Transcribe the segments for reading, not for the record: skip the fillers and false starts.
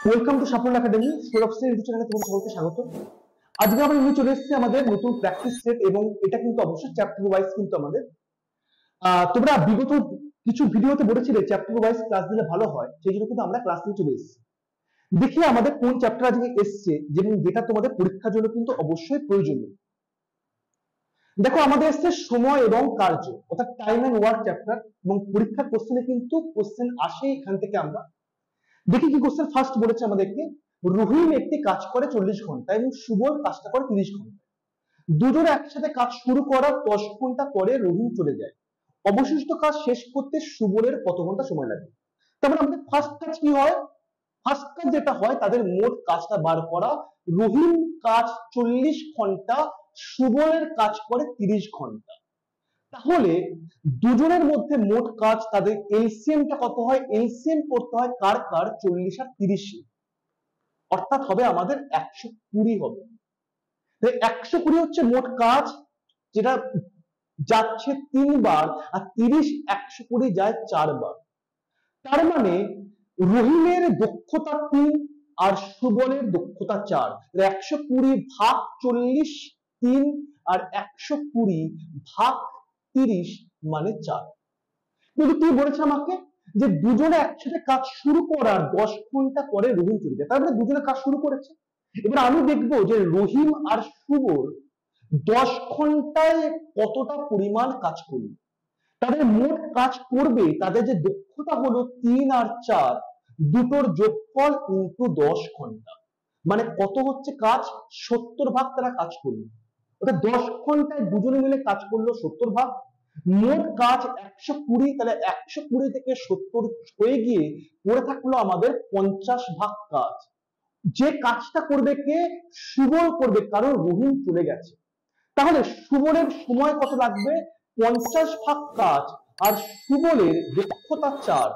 Welcome to সাফল্য academy school of YouTube চ্যানেলে তোমাদের সকলকে স্বাগত। আজকে আমরা নিয়ে চলে এসেছি আমাদের নতুন প্র্যাকটিস সেট এবং এটা কিন্তু অবশ্যই চ্যাপ্টার ওয়াইজ কিন্তু আমাদের তোমরা বিগত কিছু ভিডিওতে বলেছিলে চ্যাপ্টার ওয়াইজ ক্লাস দিলে ভালো হয়, সেই জন্য কিন্তু আমরা ক্লাস নিয়ে চলে এসেছি। দেখি আমাদের কোন চ্যাপ্টার আজকে এসছে যেটা তোমাদের পরীক্ষার জন্য কিন্তু অবশ্যই প্রয়োজনীয়। দেখো আমাদের এসছে সময় এবং কার্য অর্থাৎ টাইম এন্ড ওয়ার্ক চ্যাপ্টার এবং পরীক্ষার কোশ্চেনে কিন্তু কোশ্চেন আসে এখান থেকে। আমরা দেখি কি কোশ্চেন ফার্স্ট বলেছে আমাদেরকে, রহিম একটি কাজ করে 40 ঘন্টা এবং সুবল কাজটা করে 30 ঘন্টা। দুজন একসাথে কাজ শুরু করার 10 ঘন্টা পরে রহিম চলে যায়। অবশিষ্ট কাজ শেষ করতে সুবলের কত ঘন্টা সময় লাগে? তারপরে আমাদের ফার্স্ট কাজ কি হয়? ফার্স্ট কাজ যেটা হয় তাদের মোট কাজটা বার করা। রহিম কাজ 40 ঘন্টা, সুবলের কাজ করে 30 ঘন্টা। তাহলে দুজনের মধ্যে মোট কাজ তাদের এলসিএমটা কত হয়? এলসিএম করতে হয় কার 40 আর 30, অর্থাৎ হবে আমাদের 120 হবে। 120 হচ্ছে মোট কাজ, যেটা যাচ্ছে 3 বার, আর 30 120 যায় 4 বার। তার মানে রহিমের দক্ষতা 3 আর সুবলের দক্ষতা 4। 120 ভাগ 40 3 আর 120 ভাগ 30 মানে 4। কিন্তু কি বলেছে আমাকে যে দুজনে একসাথে কাজ শুরু করার 10 ঘন্টা পরে রহিম চলে যায়। তার মানে দুজনে কাজ শুরু করেছে। এবার আমি দেখবো যে রহিম আর সুবল 10 ঘন্টায় কতটা পরিমাণ কাজ করবে। তাদের মোট কাজ করবে, তাদের যে দক্ষতা হলো 3 আর 4, দুটোর যোগফল ইনটু 10 ঘন্টা, মানে কত হচ্ছে কাজ? 70 ভাগ তারা কাজ করবে। অর্থাৎ 10 ঘন্টায় দুজনে মিলে কাজ করলো 70 ভাগ। মোট কাজ 120, তাহলে 120 থেকে 70 হয়ে গিয়ে পড়ে থাকলো আমাদের 50 ভাগ কাজ। যে কাজটা করবে কে? সুবল করবে, কারণ রহিম চলে গেছে। তাহলে সুবলের সময় কত লাগবে? 50 ভাগ কাজ, আর সুবলের দক্ষতা 4,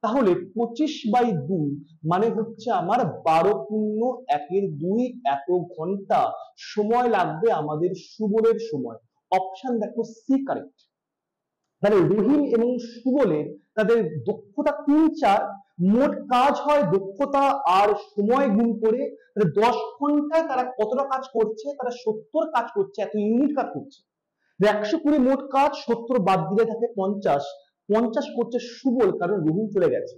তাহলে 25/2 মানে হচ্ছে আমার 12×1=2 এত ঘন্টা সময় লাগবে আমাদের সুবলের সময়। অপশন দেখো সি কারেক্ট। তাহলে রহিম এবং সুবলের তাদের দক্ষতা 3 4, মোট কাজ হয় দক্ষতা আর সময় গুণ করে। 10 ঘন্টায় তারা কতটা কাজ করছে? তারা 70 কাজ করছে, এত ইউনিট কাজ করছে। 120 মোট কাজ, 70 বাদ দিলে থাকে 50। 50 করছে সুবল, কারণ রহিম চলে গেছে।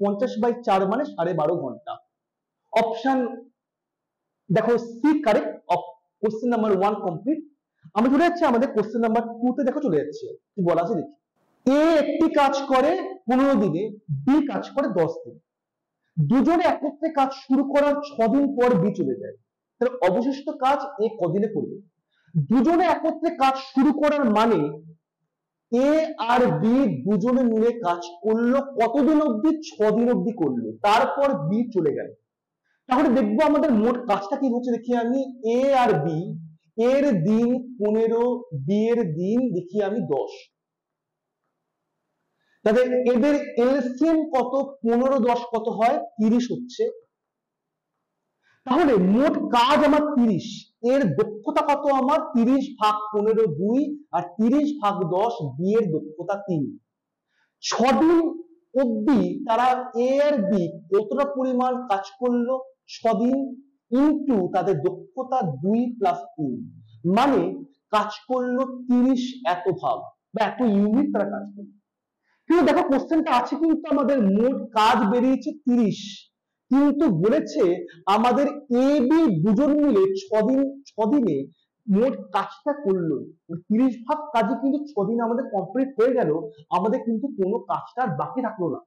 50/4 মানে 12.5 ঘন্টা। অপশন দেখো C correct. Question number 1 complete. আমরা চলে যাচ্ছি আমাদের কোশ্চেন নাম্বার 2 তে। দেখো চলে যাচ্ছে, কি বলা আছে দেখি। এ একটি কাজ করে 15 দিনে, বি কাজ করে 10 দিনে। দুজনে একত্রে কাজ শুরু করার 6 দিন পর বি চলে যায়। তাহলে অবশিষ্ট কাজ এ কদিনে করবে? দুজনে একত্রে কাজ শুরু করার মানে এ আর বি দুজনে মিলে কাজ করলো কতদিন অবধি? 6 দিন অবধি করলো, তারপর বি চলে গেল। তাহলে দেখবো আমাদের মোট কাজটা কি হচ্ছে। দেখি আমি এ আর বি, এর দিন 15, বি এর দিন দেখি আমি 10। তাহলে এদের এলসিএম কত? 15 10 কত হয়? 30 হচ্ছে। তাহলে মোট কাজ আমার 30, এর দক্ষতা কত আমার? 30 ভাগ 15 2, আর 30 ভাগ 10, বি এর দক্ষতা 3। 6 দিন অবধি তারা এ আর বি কতটা পরিমাণ কাজ করলো? 6 দিন ইনটু তাদের দক্ষতা 2 + 3, মানে কাজ করলো 30 এত ভাগ বা এত ইউনিট তারা কাজ করলো। কিন্তু দেখো কোশ্চেনটা আছে কিন্তু আমাদের মোট কাজ বেরিয়েছে 30, কিন্তু বলেছে আমাদের এ বি দুজন মিলে 6 দিনে মোট কাজটা করলো। 30 ভাগ কাজে কিন্তু 6 দিন আমাদের কমপ্লিট হয়ে গেল, আমাদের কিন্তু কোনো কাজটা বাকি থাকলো না।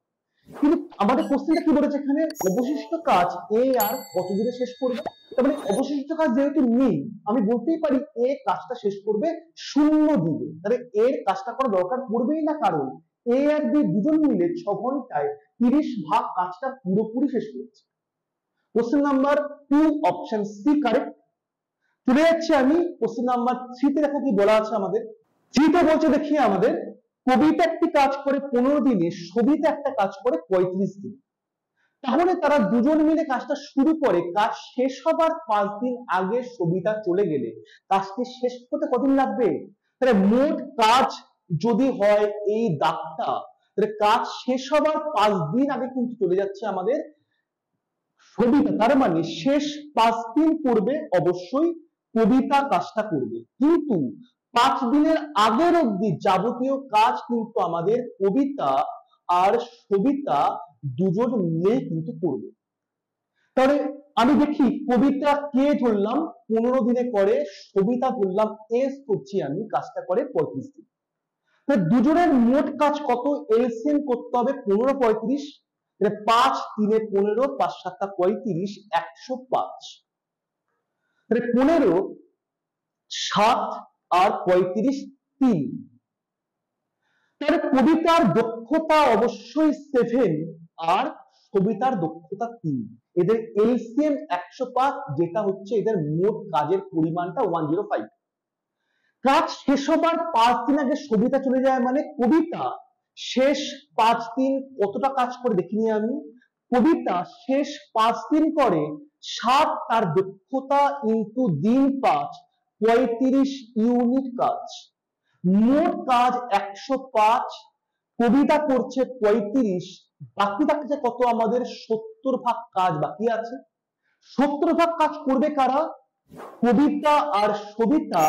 কিন্তু আমাদের কোশ্চেনটা কি বলেছে এখানে? অবশিষ্ট কাজ এ আর কত দিনে শেষ করবে। তার মানে অবশিষ্ট কাজ যেহেতু নেই, আমি বলতেই পারি এ কাজটা শেষ করবে 0 দিনে। তাহলে এর কাজটা করা দরকার পড়বেই না, কারণ এ আর বি দুজন মিলে 6 ঘন্টায় 30 ভাগ কাজটা পুরোপুরি শেষ করেছে। Question number 2 option C correct. চলে যাচ্ছি আমি কোশ্চেন নাম্বার 3 তে। দেখো কি বলা আছে আমাদের। 3 তে বলছে দেখি আমাদের, কবিতা একটি কাজ করে 15 দিনে, সবিতা একটা কাজ করে 35 দিন। তাহলে তারা দুজন মিলে কাজটা শুরু করে, কাজ শেষ হবার 5 দিন আগে সবিতা চলে গেলে কাজটি শেষ করতে কতদিন লাগবে? তাহলে মোট কাজ যদি হয় এই দাগটা, তাহলে কাজ শেষ হবার 5 দিন আগে কিন্তু চলে যাচ্ছে আমাদের সবিতা, তার মানে শেষ 5 দিন পড়বে অবশ্যই কবিতা কাজটা করবে, কিন্তু 5 দিনের আগের অবধি যাবতীয় কাজ কিন্তু আমাদের কবিতা আর সবিতা দুজন মিলেই কিন্তু করবে। তাহলে আমি দেখি কবিতা কে ধরলাম 15 দিনে করে, সবিতা ধরলাম এস করছি আমি, কাজটা করে 35 দিন। দুজনের মোট কাজ কত? এলসিএম করতে হবে 15 35, 5 3 15, 5 7 35, 105। 15 7 আর 35 3। তাহলে কবিতার দক্ষতা অবশ্যই 7 আর কবিতার দক্ষতা 3। এদের এলসিএম 105, যেটা হচ্ছে এদের মোট কাজের পরিমাণটা 105। কাজ শেষ হবার 5 দিন আগে সবিতা চলে যায়, মানে কবিতা শেষ 5 দিন কতটা কাজ করে দেখিনি আমি। কবিতা শেষ 5 দিন করে 7 তার দক্ষতা ইন্টু দিন 5, 35 ইউনিট কাজ। মোট কাজ 105, কবিতা করছে 35, বাকি থাকছে কত? আমাদের 70 ভাগ কাজ বাকি আছে। 70 ভাগ কাজ করবে কারা? কবিতা আর সবিতা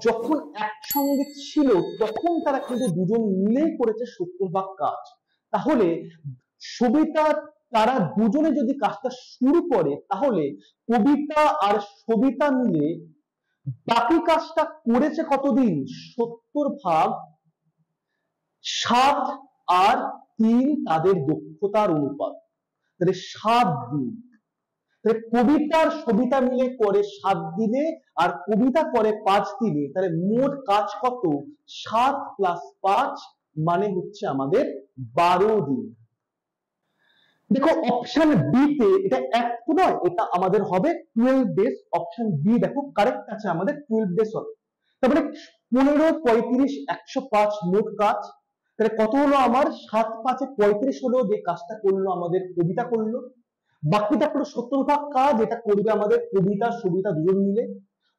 যখন একসঙ্গে ছিল তখন তারা কিন্তু দুজন মিলেই করেছে 70 ভাগ কাজ। তাহলে সবিতা তারা দুজনে যদি কাজটা শুরু করে, তাহলে কবিতা আর সবিতা মিলে বাকি কাজটা করেছে কতদিন? 70 ভাগ 7 আর 3 তাদের দক্ষতার অনুপাত, তাহলে 7 দিন। কবিতার সবিতা মিলে করে 7 দিনে আর কবিতা করে 5 দিনে, তাহলে মোট কাজ কত? 7 প্লাস 5 মানে হচ্ছে আমাদের 12 দিন। দেখো অপশন বি তে এটা 1 তো নয়, এটা আমাদের হবে 12 ডেজ। অপশন বি দেখো কারেক্ট আছে, আমাদের 12 ডেজ হবে। তারপরে 15 35 105 মোট কাজ, তাহলে কত হলো আমার? 7 5 35 হলো, যে কাজটা করলো আমাদের কবিতা করলো। বাকিটা পুরো 70 ভাগ কাজ, এটা করবে আমাদের কবিতা সবিতা দুজন মিলে।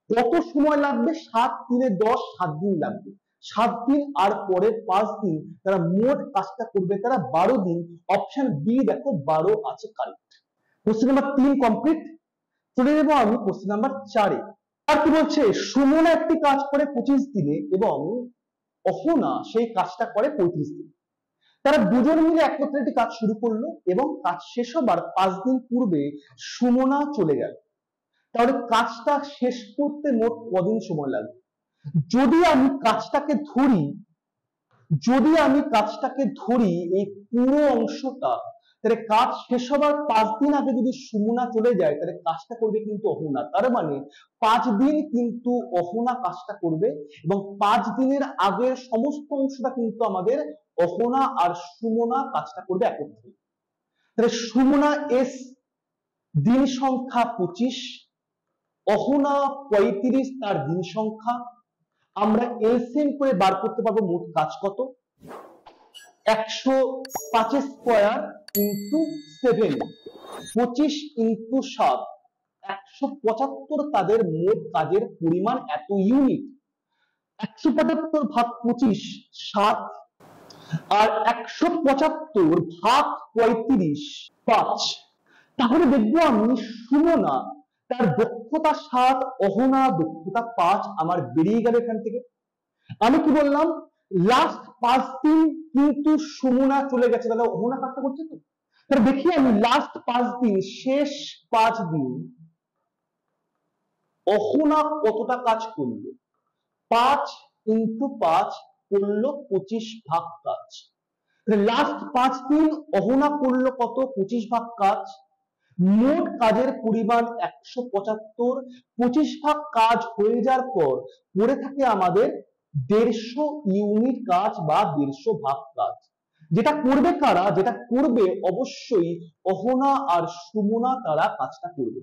কত সময় লাগবে? 7 3 10, 7 দিন লাগবে। 7 দিন আর পরের 5 দিন, তারা মোট কাজটা করবে তারা 12 দিন। অপশন বি দেখো 12 আছে কারেক্ট। Question number 3 complete. চলে যাবো আমি কোশ্চেন নাম্বার 4 এ। আর কি বলছে? সুমনা একটি কাজ করে 25 দিনে এবং অহনা সেই কাজটা করে 35 দিনে। তারা দুজন মিলে একত্রে একটি কাজ শুরু করলো এবং কাজ শেষ হবার 5 দিন পূর্বে সুমনা চলে গেল। তাহলে কাজটা শেষ করতে মোট কদিন সময় লাগবে? যদি আমি কাজটাকে ধরি এই পুরো অংশটা, তাহলে কাজ শেষ হবার 5 দিন আগে যদি সুমনা চলে যায়, তাহলে কাজটা করবে কিন্তু অহনা। তার মানে 5 দিন কিন্তু অহনা কাজটা করবে এবং 5 দিনের আগের সমস্ত অংশটা কিন্তু আমাদের অহনা আর সুমনা কাজটা করবে একত্রে। তাহলে সুমনা এস দিন সংখ্যা 25, অহনা 35 তার দিন সংখ্যা। আমরা এলসিএম করে বার করতে পারবো মোট কাজ কত? 105 স্কয়ার ইন্টু 7, 25 ইন্টু 7, 175 তাদের মোট কাজের পরিমাণ এত ইউনিট। 175 ভাগ 25 7, আর 175 ভাগ 35 5। তাহলে দেখবো আমি সুমনা তার দক্ষতা 7, অহনা দক্ষতা 5 আমার বেরিয়ে গেল এখান থেকে। আমি কি বললাম? লাস্ট 5 দিন কিন্তু সুমনা চলে গেছে, তাহলে অহনা কাজটা করছে তো। তাহলে দেখি আমি লাস্ট 5 দিন, শেষ 5 দিন অহনা কতটা কাজ করলো? 5 ইন্টু 5 করলো 25 ভাগ কাজ। লাস্ট 5 দিন অহনা করলো কত? 25 ভাগ কাজ। মোট কাজের পরিমাণ 175, 25 ভাগ কাজ হয়ে যাওয়ার পর পড়ে থাকে আমাদের 150 ইউনিট কাজ বা 150 ভাগ কাজ। যেটা করবে কারা? যেটা করবে অবশ্যই অহনা আর সুমনা, তারা কাজটা করবে।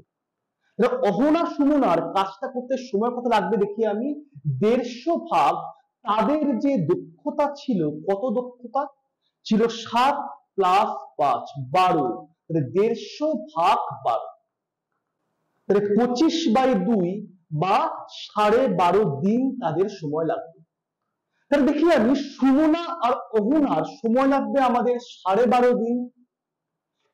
অহনা সুমনার কাজটা করতে সময় কত লাগবে দেখি আমি। 150 ভাগ তাদের যে দক্ষতা ছিল, কত দক্ষতা ছিল? 7 প্লাস 5 12, 150 ভাগ 12, তাহলে 25/2 বা 12.5 দিন তাদের সময় লাগবে। তাহলে দেখি আমি সুমনা আর অহনার সময় লাগবে আমাদের 12.5 দিন।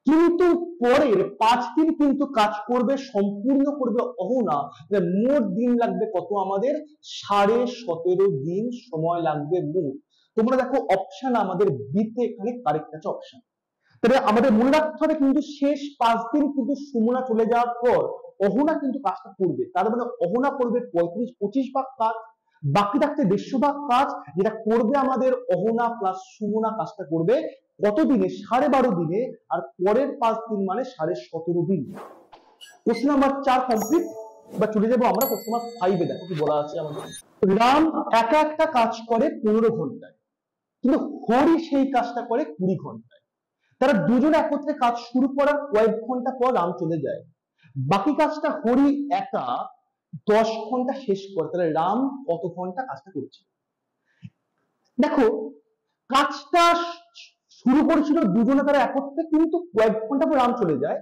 কিন্তু পরের 5 দিন কিন্তু কাজ করবে, সম্পূর্ণ করবে অহনা। মোট দিন লাগবে কত আমাদের? 17.5 দিন সময় লাগবে মোট। তোমরা দেখো অপশন আমাদের বিতে এখানে কারেক্ট আছে অপশন। তবে আমাদের মনে রাখতে হবে কিন্তু শেষ 5 দিন কিন্তু সুমনা চলে যাওয়ার পর অহনা কিন্তু কাজটা করবে। তার মানে অহনা করবে 35-25 ভাগ কাজ, বাকি থাকছে 150 ভাগ কাজ, যেটা করবে আমাদের অহনা প্লাস সুমনা কাজটা করবে কত দিনে? 12.5 দিনে। আর পরের 5 দিন মানে 17.5 দিন। Question number 4 complete. বা চলে যাবো আমরা কোশ্চেন নাম্বার 5 এ। দেখো কি বলা আছে আমাদের। রাম একা একটা কাজ করে 15 ঘন্টায়, কিন্তু হরি সেই কাজটা করে 20 ঘন্টায়। তারা দুজনে একত্রে কাজ শুরু করার কয়েক ঘন্টা পর রাম চলে যায়। বাকি কাজটা হরি একা 10 ঘন্টা শেষ করে। তাহলে রাম কত ঘন্টা কাজটা করছে? দেখো কাজটা শুরু করেছিল দুজনে তারা একত্রে, কিন্তু কয়েক ঘন্টা পর রাম চলে যায়।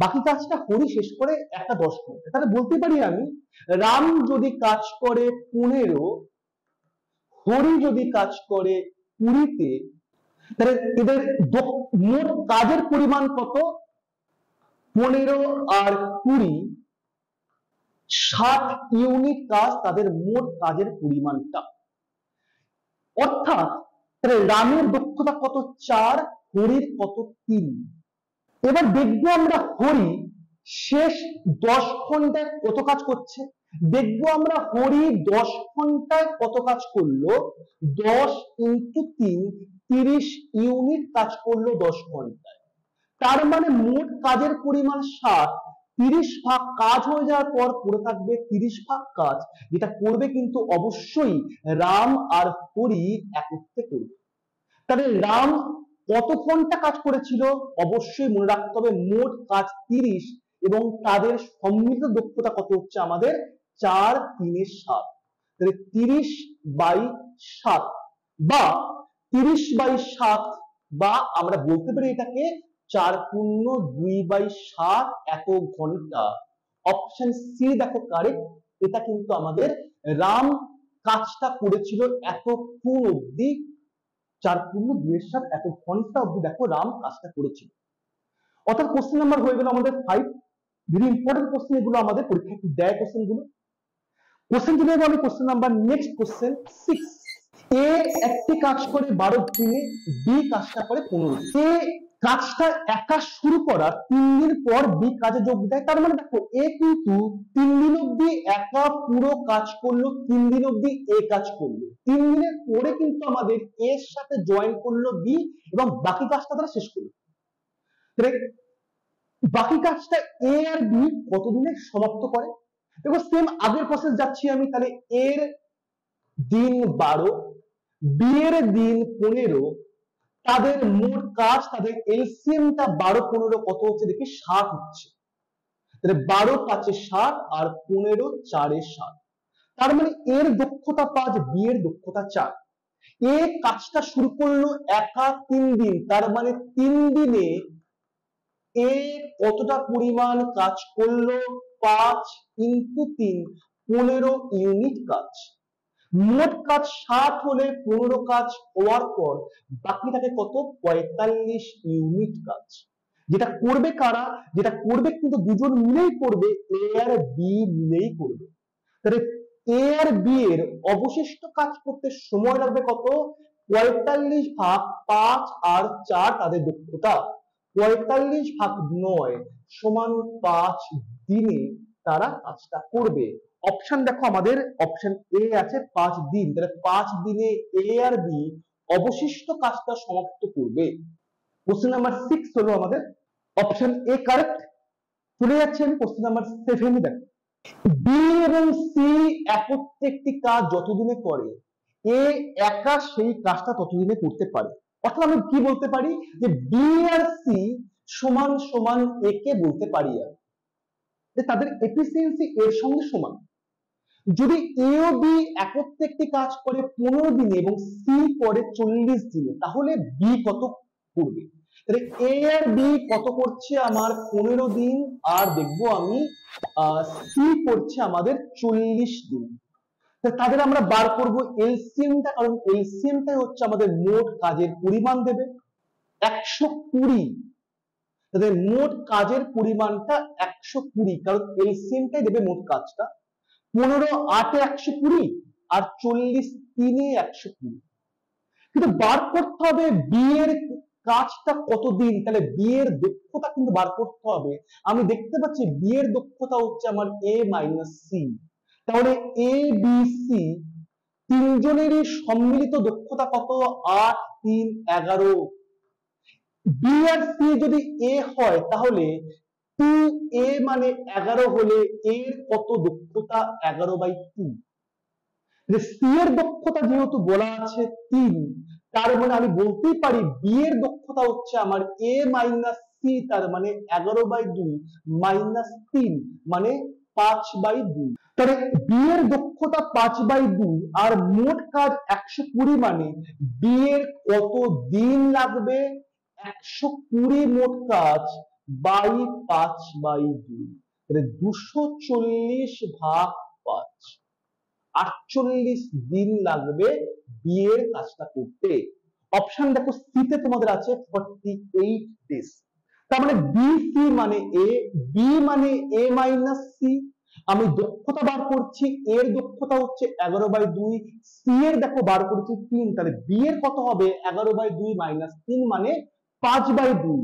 বাকি কাজটা হরি শেষ করে একা 10 ঘন্টা। তাহলে বলতে পারি আমি রাম যদি কাজ করে 15, হরি যদি কাজ করে 20-তে, তাহলে এদের মোট কাজের পরিমাণ কত? 15 আর 20, 60 ইউনিট কাজ তাদের মোট কাজের পরিমাণটা। অর্থাৎ রামের দক্ষতা কত? 4, হরির কত? 3। এবার দেখবো আমরা হরি শেষ 10 ঘন্টায় কত কাজ করছে। দেখবো আমরা হরি 10 ঘন্টায় কত কাজ করলো। 10 × 3, 30 ইউনিট কাজ করলো 10 ঘন্টায়। তার মানে মোট কাজের পরিমাণ 60, 30 ভাগ কাজ হয়ে যাওয়ার পর পড়ে থাকবে 30 ভাগ কাজ, যেটা করবে কিন্তু অবশ্যই রাম আর হরি একত্রে করবে। তাহলে রাম কত ঘন্টা কাজ করেছিল? অবশ্যই মনে রাখতে হবে মোট কাজ 30 এবং তাদের সম্মিলিত দক্ষতা কত হচ্ছে আমাদের? 4, 3 × 7। তাহলে 30/7 বা 30/7, বা আমরা বলতে পারি এটাকে 4×2/7 এত ঘন্টা। অপশন সি দেখো কারেক্ট। এটা কিন্তু আমাদের রাম কাজটা করেছিল এতক্ষণ অব্দি, 4×2/7 এত ঘন্টা অব্দি দেখো রাম কাজটা করেছিল। অর্থাৎ কোশ্চেন নাম্বার হয়ে গেল আমাদের 5। ভেরি ইম্পর্টেন্ট কোশ্চেন এগুলো, আমাদের পরীক্ষায় দেয় কোশ্চেন গুলো। কোশ্চেন চলে যাবো আমি কোশ্চেন নাম্বার নেক্সট কোশ্চেন 6। এ একটি কাজ করে 12 দিনে, বি কাজটা করে 15 দিনে। এ কাজটা একা শুরু করার 3 দিন পর বি কাজে যোগ দেয়। তার মানে দেখো এ কিন্তু 3 দিন অব্দি একা পুরো কাজ করলো, 3 দিন অব্দি এ কাজ করলো, 3 দিনের পরে কিন্তু আমাদের এর সাথে জয়েন করলো বি এবং বাকি কাজটা তারা শেষ করলো। বাকি কাজটা এ আর বি কতদিনে সমাপ্ত করে? দেখো সেম আগের প্রসেস যাচ্ছি আমি। তাহলে এর দিন 12, বি এর দিন 15, তাদের মোট কাজ, তাদের এলসিএমটা 12, 15 কত হচ্ছে দেখি? 60 হচ্ছে। তাহলে 12 × 5 = 60 আর 15 × 4 = 60। তার মানে এর দক্ষতা 5, বি এর দক্ষতা 4। এ কাজটা শুরু করলো একা 3 দিন, তার মানে 3 দিনে এ কতটা পরিমাণ কাজ করলো? 5 × 3, 15 ইউনিট কাজ। মোট কাজ 60 হলে 15 কাজ হওয়ার পর বাকি থাকে কত? 45 ইউনিট কাজ। যেটা করবে কারা? যেটা করবে কিন্তু দুজন মিলেই করবে, এ আর বি মিলেই করবে। তাহলে এ আর বি এর অবশিষ্ট কাজ করতে সময় লাগবে কত? 45 ভাগ 5 আর 4 তাদের দক্ষতা, 45 ভাগ 9 সমান 5 দিনে তারা কাজটা করবে। অপশন দেখো আমাদের অপশন এ আছে 5 দিন। তাহলে 5 দিনে এ আর বি অবশিষ্ট কাজটা সমাপ্ত করবে। কোশ্চেন নাম্বার 6 হলো আমাদের অপশন এ কারেক্ট। চলে যাচ্ছে আমি কোশ্চেন নাম্বার 7 দেখো। বি এবং সি একত্রে একটি কাজ যতদিনে করে, এ একা সেই কাজটা ততদিনে করতে পারে। অর্থাৎ আমি কি বলতে পারি যে বি আর সি সমান সমান এ কে বলতে পারি আর যে তাদের এফিসিয়েন্সি এর সঙ্গে সমান। যদি এ ও বি একত্রে একটি কাজ করে 15 দিনে এবং সি করে 40 দিনে, তাহলে বি কত করবে? তাহলে এ আর বি কত করছে আমার? 15 দিন, আর দেখবো আমি সি করছে আমাদের 40 দিন। তাদের আমরা বার করব এলসিএমটা, কারণ এলসিএমটাই হচ্ছে আমাদের মোট কাজের পরিমাণ দেবে। 120 তাদের মোট কাজের পরিমাণটা 120, কারণ এলসিএমটাই দেবে মোট কাজটা। 15 8 এ 120 আর 40 3 এ 120। কিন্তু বার করতে হবে বি এর কাজটা কতদিন, তাহলে বি এর দক্ষতা কিন্তু বার করতে হবে। আমি দেখতে পাচ্ছি বি এর দক্ষতা হচ্ছে আমার এ মাইনাস সি, তাহলে এ বি সি তিনজনেরই সম্মিলিত দক্ষতা কত? 8 3 11। বি আর সি যদি এ হয় তাহলে 2a মানে 11 হলে এর কত দক্ষতা? 11/2। সি এর দক্ষতা যেহেতু বলা আছে 3, তার মানে আমি বলতেই পারি বি এর দক্ষতা হচ্ছে আমার এ মাইনাস সি, তার মানে 11/2 মাইনাস 3 মানে 5/2। তাহলে বি এর দক্ষতা 5/2 আর মোট কাজ 120, মানে বি এর কত দিন লাগবে? 120 মোট কাজ বাই 5/2, তাহলে 240 ভাগ 5, 48 দিন লাগবে বি এর কাজটা করতে। অপশন দেখো সি তে তোমাদের আছে 48 ডেজ। তার মানে বি সি মানে এ, বি মানে এ মাইনাস সি। আমি দক্ষতা বার করছি, এর দক্ষতা হচ্ছে 11/2, সি এর দেখো বার করেছি 3, তাহলে বি এর কত হবে? 11/2 মাইনাস 3 মানে 5/2।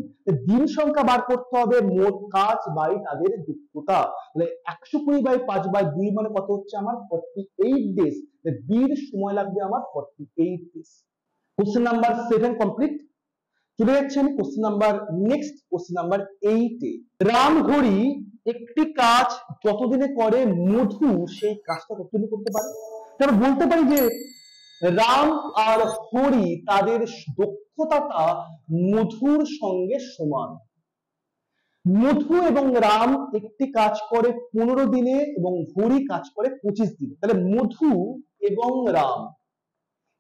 দিন সংখ্যা বার করতে হবে মোট কাজ বাই তাদের দক্ষতা, তাহলে 120/5/2 মানে কত হচ্ছে আমার? 48 ডেজ। বির সময় লাগবে আমার 48 ডেজ। Question number 7 complete. চলে যাচ্ছে আমি question number next, question number 8 এ। রামঘড়ি একটি কাজ যতদিনে করে মধু সেই কাজটা কতদিনে করতে পারে? তাহলে বলতে পারি যে রাম আর হরি তাদের দক্ষতাটা মধুর সঙ্গে সমান। মধু এবং রাম একটি কাজ করে 15 দিনে এবং হরি কাজ করে 25 দিনে। তাহলে মধু এবং রাম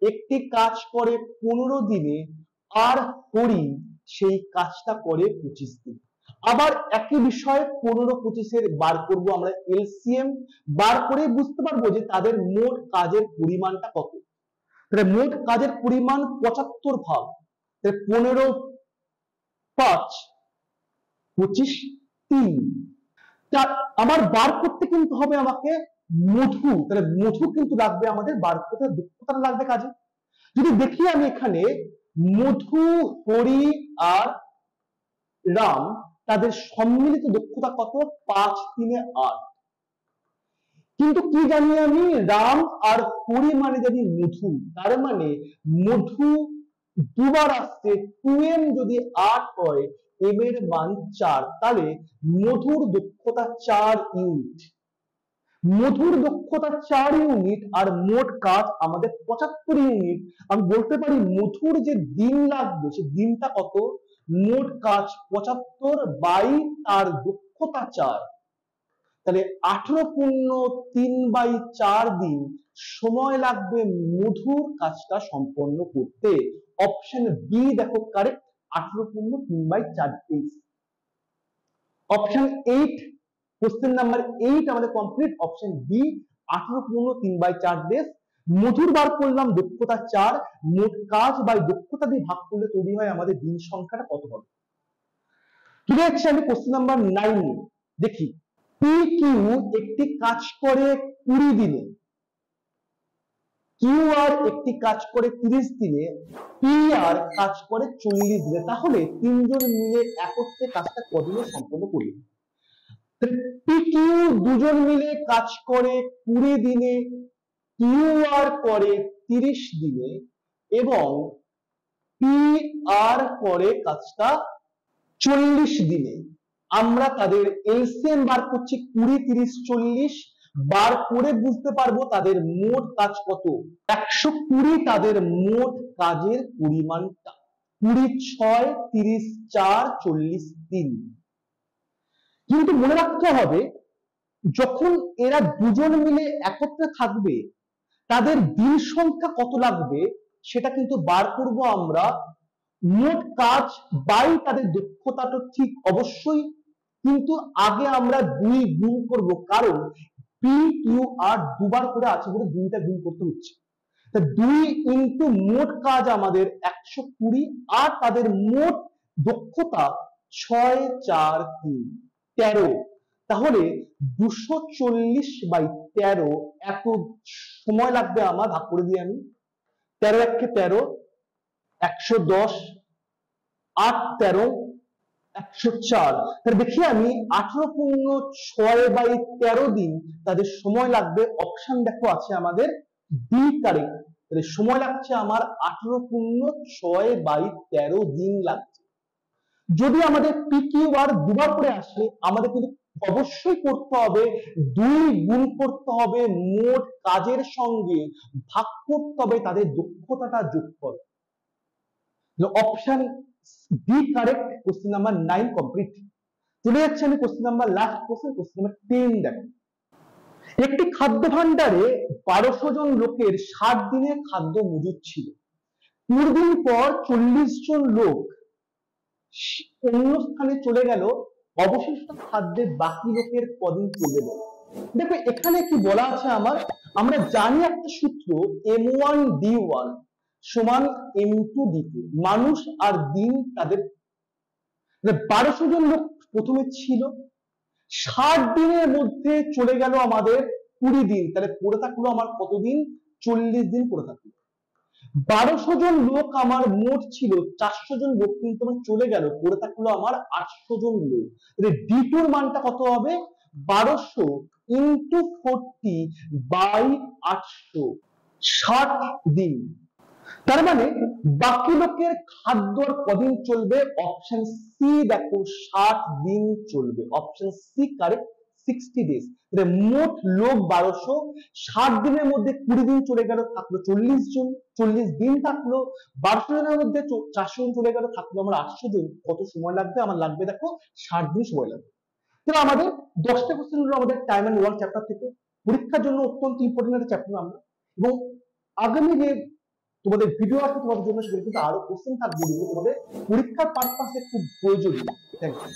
একটি কাজ করে 15 দিনে আর হরি সেই কাজটা করে 25 দিনে। আবার একই বিষয় 15 25 এর বার করব আমরা এলসিএম, বার করে বুঝতে পারবো যে তাদের মোট কাজের পরিমাণটা কত। তাহলে মোট কাজের পরিমাণ 75 ভাগ, তাহলে 15 5 25 3। আমার বার করতে কিন্তু হবে আমাকে মধু, তাহলে মধু কিন্তু লাগবে আমাদের বার করতে, দক্ষতাটা লাগবে কাজে। যদি দেখি আমি এখানে মধু হরি আর রাম তাদের সম্মিলিত দক্ষতা কত? 5 3 এ 8। কিন্তু কি জানি আমি? রাম আর হরি মানে জানি মধু, তার মানে মধু দুবার আসছে, 2m যদি 8 হয় m এর মান 4, তাহলে মধুর দক্ষতা 4 ইউনিট। মধুর দক্ষতা 4 ইউনিট আর মোট কাজ আমাদের 75 ইউনিট। আমি বলতে পারি মধুর যে দিন লাগবে সে দিনটা কত? মোট কাজ 75 বাই তার দক্ষতা 4, তাহলে 18 পূর্ণ 3/4 দিন সময় লাগবে মধুর কাজটা সম্পন্ন করতে। অপশন বি দেখো কারেক্ট, 18 পূর্ণ 3/4 দিন। অপশন 8, কোশ্চেন নাম্বার 8 আমাদের কমপ্লিট। অপশন বি 18 পূর্ণ 3/4 ডেজ। মধুর বার করলাম দক্ষতা 4, মোট কাজ বাই দক্ষতা দিয়ে ভাগ করলে তৈরি হয় আমাদের দিন সংখ্যাটা কত হবে। চলে যাচ্ছে আমি কোশ্চেন নাম্বার 9 দেখি। পি কিউ একটি কাজ করে 20 দিনে, কিউ আর একটি কাজ করে 30 দিনে, পি আর কাজ করে 40 দিনে। তাহলে তিনজন মিলে একত্রে কাজটা কদিনে সম্পন্ন করবে? পি কিউ দুজন মিলে কাজ করে 20 দিনে, কিউ আর করে 30 দিনে এবং পি আর করে কাজটা 40 দিনে। আমরা তাদের এলসিএম বার করছি 20 30 40, বার করে বুঝতে পারবো তাদের মোট কাজ কত। 120 তাদের মোট কাজের পরিমাণটা, 20 6 30 4 40 3। কিন্তু মনে রাখতে হবে যখন এরা দুজন মিলে একত্রে থাকবে তাদের দিন সংখ্যা কত লাগবে সেটা কিন্তু বার করব আমরা মোট কাজ বাই তাদের দক্ষতাটা ঠিক অবশ্যই, কিন্তু আগে আমরা 2 গুণ করব, কারণ পি কিউ আর দুবার করে আছে বলে 2টা গুণ করতে হচ্ছে। তা 2 ইনটু মোট কাজ আমাদের 120 আর তাদের মোট দক্ষতা 6 4 3 13, তাহলে 240/13 এত সময় লাগবে আমার। ভাগ করে দিই আমি, 13 1 13, 110, 8 13, 104। তাহলে দেখি আমি 18 × 6/13 দিন তাদের সময় লাগবে। অপশন দেখো আছে আমাদের ডি কারেক্ট। তাহলে সময় লাগছে আমার 18 × 6/13 দিন লাগছে। যদি আমাদের PQR দুবার করে আসে, আমাদের কিন্তু অবশ্যই করতে হবে 2 গুণ করতে হবে মোট কাজের সঙ্গে, ভাগ করতে হবে তাদের দক্ষতাটা যোগফল। Option D correct. Question number 9 complete. চলে যাচ্ছে আমি question number last question, question number 10 দেখো। একটি খাদ্য ভাণ্ডারে 1200 জন লোকের 60 দিনের খাদ্য মজুদ ছিল। 20 দিন পর 40 জন লোক অন্য স্থানে চলে গেল, অবশিষ্ট খাদ্যের বাকি লোকের কদিন চলে গেল। দেখো এখানে কি বলা আছে আমার, আমরা জানি একটা সূত্র M1D1 সমান M2D2, মানুষ আর দিন তাদের। 1200 জন লোক প্রথমে ছিল, 60 দিনের মধ্যে চলে গেল আমাদের 20 দিন, তাহলে পড়ে থাকলো আমার কতদিন, 40 দিন পড়ে থাকলো। 1200 জন লোক আমার মোট ছিল, 400 জন লোক কিন্তু আমার চলে গেল, পড়ে থাকলো আমার 800 জন লোক। তাহলে D2 এর মানটা কত হবে, 1200 × 40/800, 60 দিন। তার মানে বাকি লোকের খাদ্য আর কদিন চলবে, অপশন সি দেখো 60 দিন চলবে। Option C correct, 60 days. মোট লোক 1200, 60 দিনের মধ্যে 20 দিন চলে গেল, থাকলো 40 জন, 40 দিন থাকলো। 1200 জনের মধ্যে 400 জন চলে গেল, থাকলো আমার 800 জন। কত সময় লাগবে আমার, লাগবে দেখো 60 দিন সময় লাগবে। তাহলে আমাদের 10টা কোশ্চেন হলো আমাদের টাইম এন্ড ওয়ার্ক চ্যাপ্টার থেকে। পরীক্ষার জন্য অত্যন্ত ইম্পর্টেন্ট একটা চ্যাপ্টার আমরা, এবং আগামী যে তোমাদের ভিডিও আসবে তোমাদের জন্য, সেগুলো কিন্তু আরো কোশ্চেন থাকবে যেগুলো তোমাদের পরীক্ষার পারপাসে খুব প্রয়োজনীয়। Thank you.